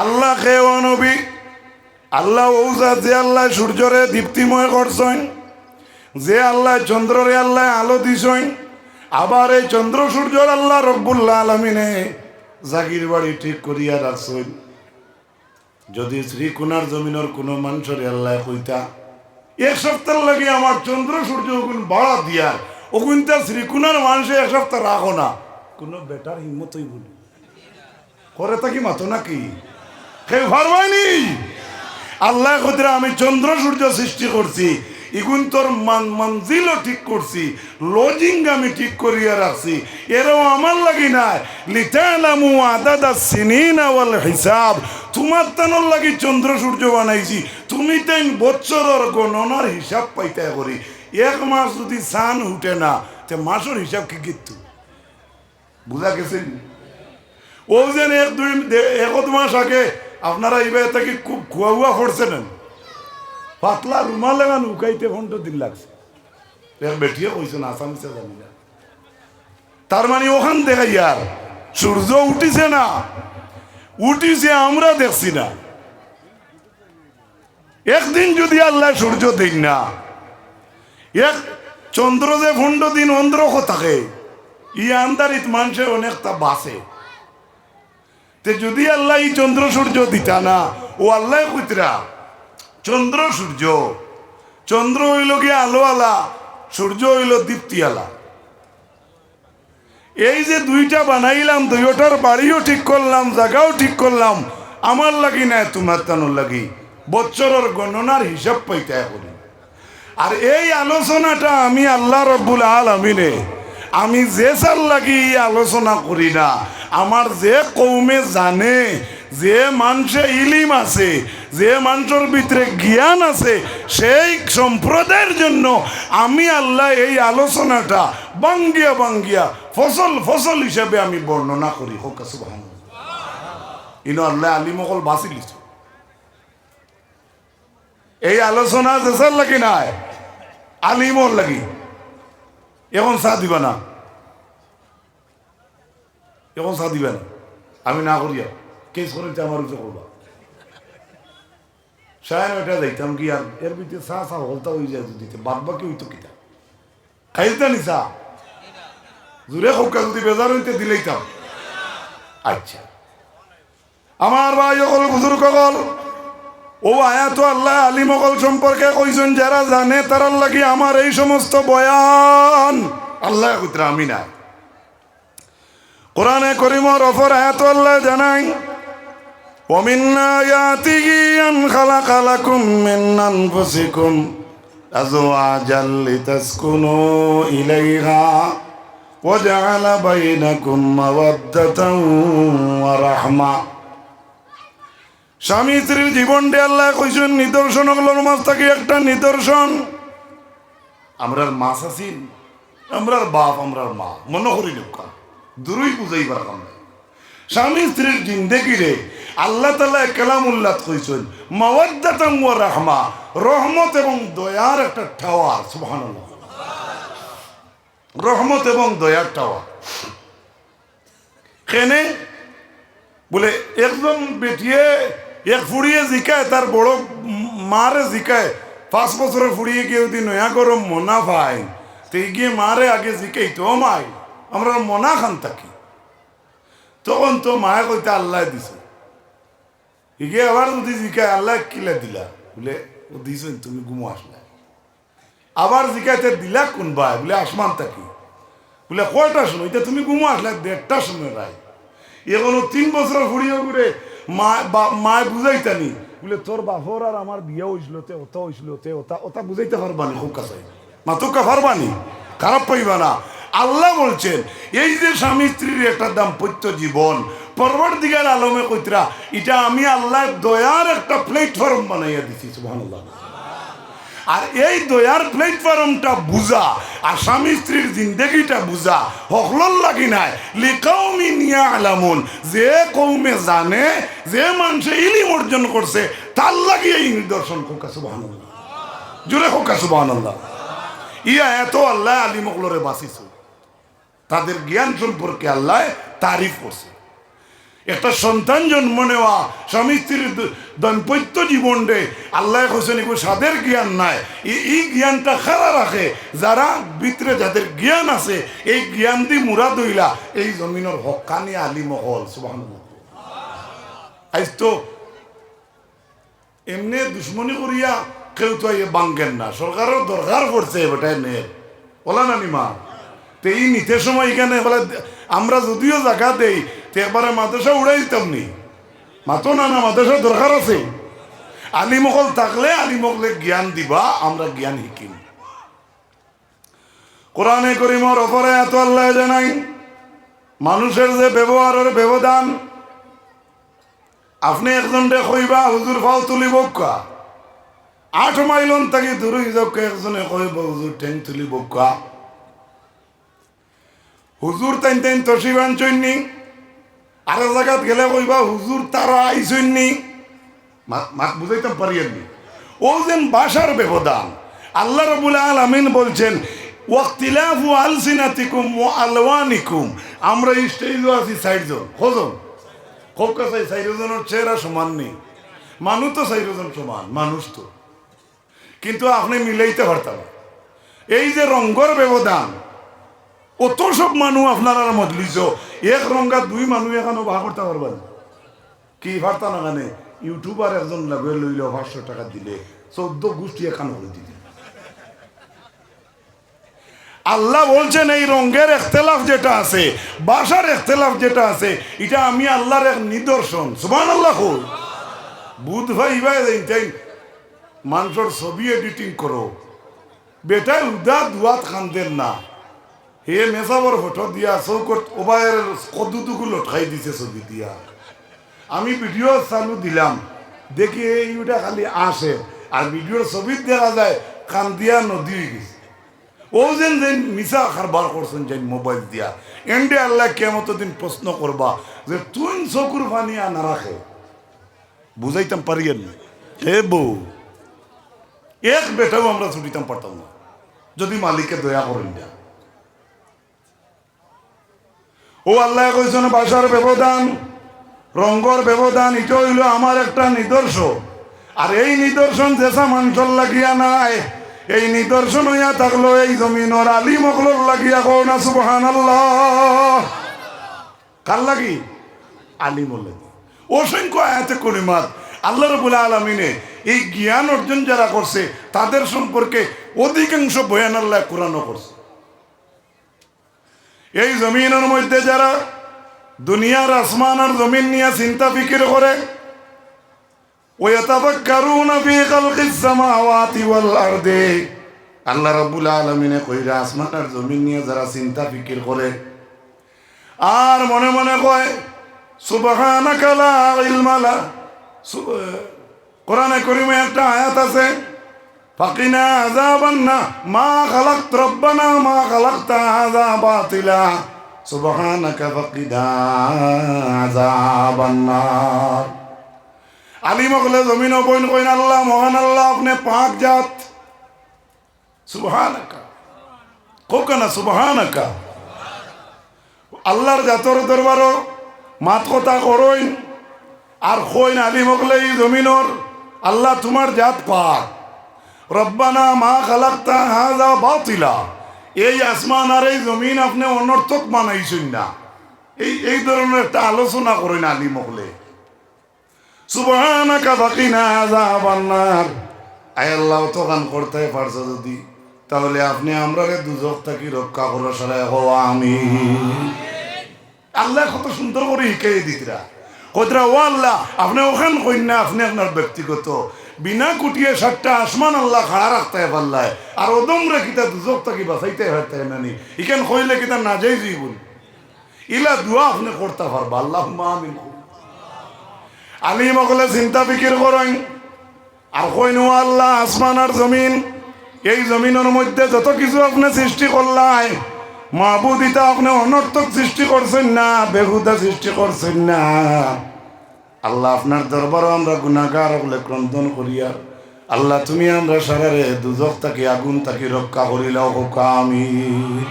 আল্লাহ খেয়ে নবী আল্লাহ ওজা যে আল্লাহ সূর্যরে দীপ্তিময় করছেন, যে আল্লাহ চন্দ্ররে আল্লাহ আলো দিছেন, আবার এই চন্দ্র সূর্যর আল্লাহ রব্বুল আলামিনে জাগির বাড়ি ঠিক করিয়া রাখছেন। যদি শ্রীকুনার জমিনের কোনো মানুষের আল্লাহ কইতা এক সপ্তাহ লাগে আমার চন্দ্র সূর্য ওগুন বাড়া দিয়ার ওগুনটা শ্রীকুনার মানুষে এক সপ্তাহ রাখো না, কোনো বেটার হিম্মতই বলি করে থাকি মাতো নাকি কেউ ভারবাইনি। আল্লাহ কইরা আমি চন্দ্র সূর্য সৃষ্টি করছি, ইগুন তোর মঞ্জিলও ঠিক করছি, লজিং আমি ঠিক করিয়া রাখছি, এরও আমার লাগি নাই লিতালামু আদাদা সিনিনা ওয়াল হিসাব। তোমার তানোর লাগি চন্দ্র সূর্য বানাইছি, তুমি তাই বছরের গণনার হিসাব পাইতে করি। এক মাস যদি সান উঠে না তে মাসের হিসাব কি কিন্তু বুঝা গেছে। ও যেন এক মাস আগে আপনারা এইবার থেকে খুব খুয়া হুয়া করছেন, পাতলা রুমাল লাগান উকাইতে 15 দিন লাগছে। বেটিয়ে কইছেন আসামিসে জানি না, তার মানে ওখান দেখা ইয়ার সূর্য উঠিছে না, উঠিছে আমরা দেখছি না। একদিন যদি আল্লাহ সূর্য দিন না, এক চন্দ্র যে 15 দিন অন্ধ্রক থাকে, ই আন্দারিত মানুষের অনেকটা বাসে। তে যদি আল্লাহ এই চন্দ্র সূর্য দিতা না, ও আল্লাহ কইতরা চন্দ্র সূর্য, চন্দ্র হইল গিয়ে আলো আলা, সূর্য হইল দীপ্তি আলা। এই যে দুইটা বানাইলাম, দুইটার বাড়িও ঠিক করলাম, জায়গাও ঠিক করলাম, আমার লাগি না তোমার তানোর লাগি বছরের গণনার হিসাব পাইতে করি। আর এই আলোচনাটা আমি আল্লাহ রব্বুল আলামিনে আমি যে সার লাগি আলোচনা করি না, আমার যে কৌমে জানে, যে মানুষে ইলিম আছে, যে মানুষের ভিতরে জ্ঞান আছে, সেই সম্প্রদায়ের জন্য আমি আল্লাহ এই আলোচনাটা বাঙ্গিয়া বাঙ্গিয়া ফসল ফসল হিসাবে আমি বর্ণনা করি। হোক সুবহানাল্লাহ। ইনো আল্লাহ আলিমকল বাঁচি লিছ এই আলোচনা যেসার লাগি নাই আলিমর লাগি। এখন চা দিবা না, এখন চা দিবা না, আমি না করিয়া কেস করে আমার উঠে করবা। সায়ন ওইটা যাইতাম কি আর এর ভিতরে চা চা হলতা হয়ে যায় দিতে, বাদ বাকি হইতো কিতা খাইতা নি চা জুড়ে খোকা যদি বেজার হইতে দিলেইতাম। আচ্ছা আমার ভাই অকল বুজুর্গ অকল, ও আয়াত আল্লাহ আলিম অকল সম্পর্কে কইছেন, যারা জানে তারার লাগি আমার এই সমস্ত বয়ান। আল্লাহ কইতরা আমি না, কোরআনে করিমর অফর আয়াত আল্লাহ জানাই, وَمِنْ آيَاتِهِ أَنْ خَلَقَ لَكُم مِّنْ أَنفُسِكُمْ أَزْوَاجًا لِتَسْكُنُوا إِلَيْهَا وَجَعَلَ بَيْنَكُم مَّوَدَّةً وَرَحْمَةً। স্বামী স্ত্রীর জীবনটি আল্লাহ কইছেন নিদর্শনগুলোর মাঝ থেকে একটা নিদর্শন। আমরার মাছ আছি, আমরার বাপ, আমরার মা মনে করি লোক দূরই বুঝাইবার কাম। স্বামী স্ত্রীর জিন্দেগি রে আল্লাহ তাআলা কালামুল্লাহ কইছেন মাওয়াদ্দাতান ওয়া রাহমা, রহমত এবং দয়ার একটা টাওয়ার। সুবহানাল্লাহ, রহমত এবং দয়ার টাওয়ার। কেনে বলে একজন বেটিয়ে এক ফুড়িয়ে জিকায় তার বড় মারে জিকায়, 5 বছরের ফুড়িয়ে গিয়ে যদি নয়া গরম মনা পায় তো গিয়ে মারে আগে জিকাই তো মাই আমরা মনা খান থাকি, তখন তো মায়ে কইতে আল্লাহ দিছে, এগিয়ে আবার যদি জিকায় আল্লাহ কিলা দিলা বলে ও দিছেন তুমি ঘুমো আসলে, আবার জিকাইতে দিলা কোন ভাই বলে আসমান থাকি, বলে কয়টার সময় এটা তুমি ঘুমো আসলে 1:30টার সময় রায়। এখনো 3 বছর ফুড়িয়ে ঘুরে মায় বুঝাইতানি বলে তোর বাপর আর আমার বিয়ে হয়েছিল তে ওটা হয়েছিল তে ওটা ওটা বুঝাইতে পারবানি, খুব কাছে মাতুকা পারবানি, খারাপ পাইবা না। আল্লাহ বলছেন এই যে স্বামী স্ত্রীর একটা দাম্পত্য জীবন, পরবর্তীকার আলমে কইতরা এটা আমি আল্লাহ দয়ার একটা প্ল্যাটফর্ম বানাইয়া দিছি। সুবহানাল্লাহ। আর এই দয়ার প্ল্যাটফর্মটা বুঝা আর স্বামী স্ত্রীর জিন্দেগিটা বুঝা হকলর লাগি নাই লিকাউমিন ইয়ালামুন, যে কৌমে জানে, যে মানুষে ইলম অর্জন করছে তার লাগি এই নিদর্শন। কোকা সুবহানাল্লাহ, জোরে কোকা সুবহানাল্লাহ। ইয়া এত আল্লাহ আলিম হকলরে বাঁচিছে, তাদের জ্ঞান সম্পর্কে আল্লাহ তারিফ করছে। একটা সন্তান জন্ম নেওয়া, স্বামী স্ত্রীর দাম্পত্য জীবনে আল্লাহ হোসেন এগুলো সাদের জ্ঞান নাই। এই জ্ঞানটা খারা রাখে যারা ভিতরে, যাদের জ্ঞান আছে, এই জ্ঞান দিয়ে মুরাদ হইলা এই জমিনের হক্কানি আলিম হল। সুবহানাল্লাহ। আজ তো এমনি দুশ্মনী করিয়া কেউ তো বাঙ্গেন না, সরকারের দরকার পড়ছে বেটায় নে বলা না নিমা। তো এই নিতে সময় এখানে বলে আমরা যদিও জায়গা দেই তো একবারে মাদ্রাসা উড়াই দিতাম নি, মাতো না, মাদ্রাসার দরকার আছে। আলিমকল থাকলে আলিমকলে জ্ঞান দিবা, আমরা জ্ঞান শিকিম। কোরআনে করিমর অপরে এত আল্লাহ জানাই মানুষের যে ব্যবহারের ব্যবধান। আপনি একজনকে কইবা হুজুর ফাও তুলিব কা, 8 মাইলন থাকি দূর যাকে একজনে কইব হুজুর ঠেং তুলিব কা। হুজুর তাইন তাইন তসিবান চৈনি, আর জায়গাত গেলে কইবা হুজুর তারা আইসইনি। মাত বুঝাইতাম পারিয়েননি। ও যেন ভাষার ব্যবধান। আল্লাহ রাব্বুল আলামিন বলছেন ওয়াক্তিলাফু আলসিনাতিকুম ওয়া আলওয়ানিকুম। আমরা স্টেজও আছি 4 জন, কজন? খুব কাছে 4 জনের চেহারা সমান নেই। মানুষ তো 4 জন সমান মানুষ তো, কিন্তু আপনি মিলাইতে পারতাম। এই যে রঙ্গর ব্যবধান, অত সব মানুষ আপনার মজলিস, এক রঙ্গা 2 মানুষ এখানে বাহা করতে পারবেন কি পারতা না? কানে ইউটিউবার একজন লাগে লইল 500 টাকা দিলে 14 গোষ্ঠী এখানে করে দিলে। আল্লাহ বলছেন এই রঙের ইখতিলাফ যেটা আছে, ভাষার ইখতিলাফ যেটা আছে, এটা আমি আল্লাহর এক নিদর্শন। সুবহানাল্লাহ। বুধ ভাই ভাই তাই মানুষের ছবি এডিটিং করো, বেটাই উদা দুয়াত খান্দেন না। হে মেসাবর ফটো দিয়া চৌকট ওবায়ের কদুটুকু লটকাই দিছে ছবি দিয়া। আমি ভিডিও চালু দিলাম, দেখি এইটা খালি আসে আর ভিডিওর ছবি দেখা যায় কান দিয়া নদী হয়ে গেছে। ও যেন যেন মিশা কারবার করছেন যেন মোবাইল দিয়া। এন্ডে আল্লাহ কেমত দিন প্রশ্ন করবা যে তুই চকুর ফানিয়া না রাখে। বুঝাইতাম পারিয়েন হে বউ, এক বেটাও আমরা ছুটিতাম পারতাম না যদি মালিকে দয়া করেন না। ও আল্লাহ কইছেন ভাষার ব্যবধান, রঙ্গর ব্যবধান, এটা হইল আমার একটা নিদর্শন। আর এই নিদর্শন যেসা মানুষের লাগিয়া নাই, এই নিদর্শন হইয়া থাকলো এই জমিনের আলিম অকলর লাগিয়া কও না সুবহানাল্লাহ। কার লাগি? আলিমর লাগি। অসংখ্য আয়াতে করিমাত আল্লাহ রাব্বুল আলামিনে এই জ্ঞান অর্জন যারা করছে তাদের সম্পর্কে অধিকাংশ বয়ান আল্লাহ কোরআনও করছে। এই জমিনের মধ্যে যারা দুনিয়ার আসমান আর জমিন নিয়ে চিন্তা ফিকির করে, ওয়াতাফাক্কারুনা ফি খালকিস সামাওয়াতি ওয়াল আরদি, আল্লাহ রাব্বুল আলামিনে কইরা আসমান আর জমিন নিয়ে যারা চিন্তা ফিকির করে আর মনে মনে কয় সুবহানাকা লা ইলমা লা। কোরআনে কারীমে একটা আয়াত আছে ফাকিনা আযাবান্না মা খালাকত রব্বানা মা খালাকতা হাযা বাতিলা সুবহানাকা ফাকিনা আযাবান্নার। আলিম হলে জমিন বইন কইন আল্লাহ মহান আল্লাহ, আপনি পাক জাত। সুবহানাকা কোকনা সুবহানাকা। আল্লাহর জাতর দরবারও মাত কথা করইন আর কইন আলিম হলে এই জমিনর আল্লাহ তোমার জাত পাক। রব্বানা মা খালাকতা হাযা বাতিলা, এই আসমান আর এই জমিন আপনি অনর্থক বানাইছেন না। এই ধরনের একটা আলোচনা করেন আলিম হলে। সুবহানাকা ফাকিনা আযাবান্নার। আয় আল্লাহ তো গান করতে পারছো যদি, তাহলে আপনি আমরারে দুজক থেকে রক্ষা করো সারা হওয়া আমিন। আল্লাহ কত সুন্দর করে শিখাই দিতরা কতরা ও আল্লাহ আপনি ওখান কইন না, আপনি আপনার ব্যক্তিগত বিনা কুটিয়ে 7টা আসমান আল্লাহ খাড়া রাখতে পারলায় আর ওদম রে কিতা দুজক থেকে বাঁচাইতে পারতে নানি ইখান কইলে কিতা না যাই জীবন ইলা দোয়া আপনি করতে পারবা। আল্লাহুম্মা আমিন। আলিম হলে চিন্তা ফিকির করেন আর কইন ও আল্লাহ আসমান আর জমিন, এই জমিনের মধ্যে যত কিছু আপনি সৃষ্টি করলাই মাহবুদ, ইতা আপনি অনর্থক সৃষ্টি করছেন না, বেহুদা সৃষ্টি করছেন না। আল্লাহ আপনার দরবারও আমরা গুনাহগার হলে ক্রন্দন করিয়া আল্লাহ তুমি আমরা সারারে দুজক থাকি আগুন থাকি রক্ষা করিলাও হোক আমিন।